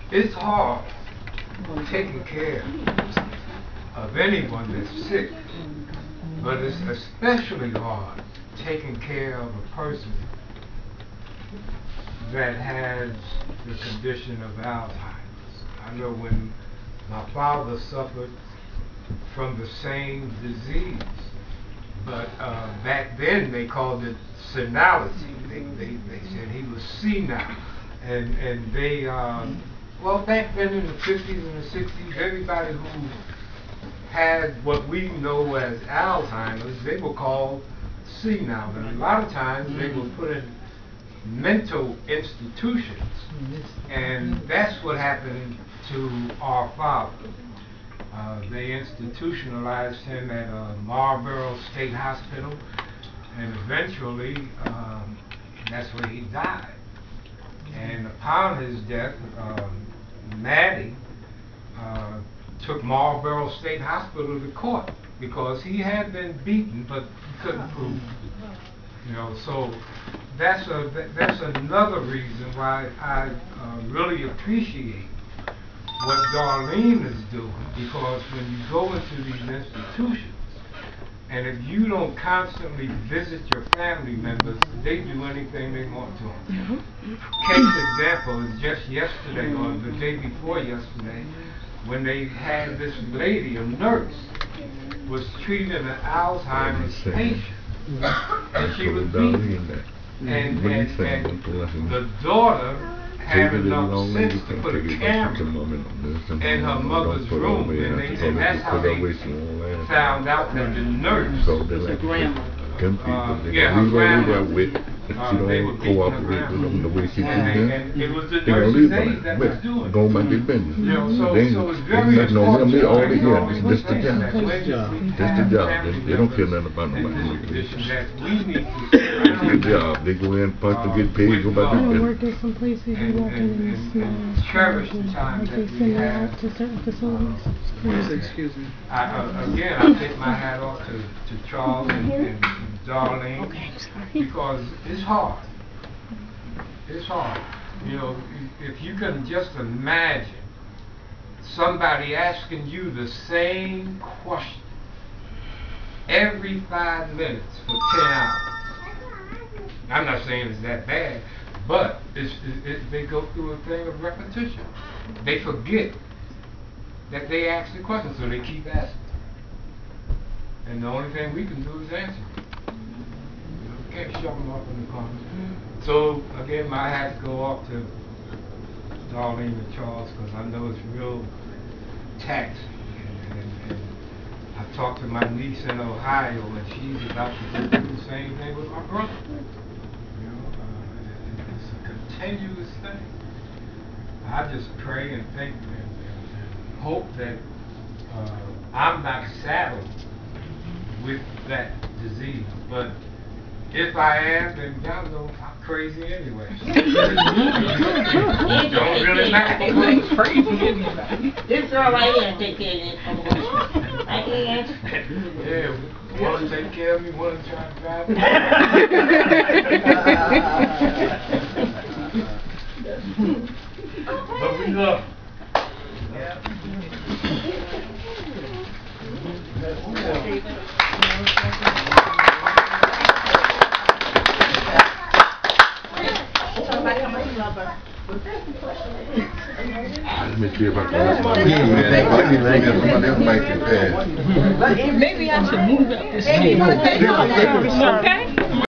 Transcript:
It's hard taking care of anyone that's sick, but it's especially hard taking care of a person that has the condition of Alzheimer's. I know when my father suffered from the same disease, but back then they called it senility. They said he was senile, and they well, back then in the 50s and the 60s, everybody who had what we know as Alzheimer's, they were called senile, and a lot of times they were put in mental institutions, and that's what happened to our father. They institutionalized him at Marlboro State Hospital, and eventually that's where he died. And upon his death, Maddie took Marlboro State Hospital to court because he had been beaten, but he couldn't prove it. You know, so that's another reason why I really appreciate what Darlene is doing, because when you go into these institutions, and if you don't constantly visit your family members, they do anything they want to them. Case example is just yesterday, or the day before yesterday, when they had this lady, a nurse, was treating an Alzheimer's patient, and she was beaten. And the daughter had enough sense to put a camera in her mother's room, and that's how they found out that the nurse, her grandma, they were beating her grandma. And it was the nurse's aide that was doing it. You know, so it's very important to always understand that when They don't care nothing about nobody. It's their job. They go in, punch to get paid, go back to bed. Work at some places you walk in and smell. Cherish the time like they send them out to certain facilities. Excuse me. Again, I take my hat off to Charles and Darlene, because it's hard. It's hard. You know, if you can just imagine somebody asking you the same question every 5 minutes for 10 hours. I'm not saying it's that bad, but they go through a thing of repetition. They forget that they asked the question, so they keep asking. And the only thing we can do is answer it. You can't shove them up in the corner. So again, my hats go off to Darlene and Charles, because I know it's real taxing. And I talked to my niece in Ohio, and she's about to do the same thing with my brother. You know, it's a continuous thing. I just pray and think and hope that I'm not saddled with that disease, but if I am, then y'all know I'm crazy anyway. Don't really matter. Crazy anyway. This girl right here take care of this. Right here. Yeah, want to take care of me, want to try to drive me. But we love you. Maybe I should move up this way. Okay?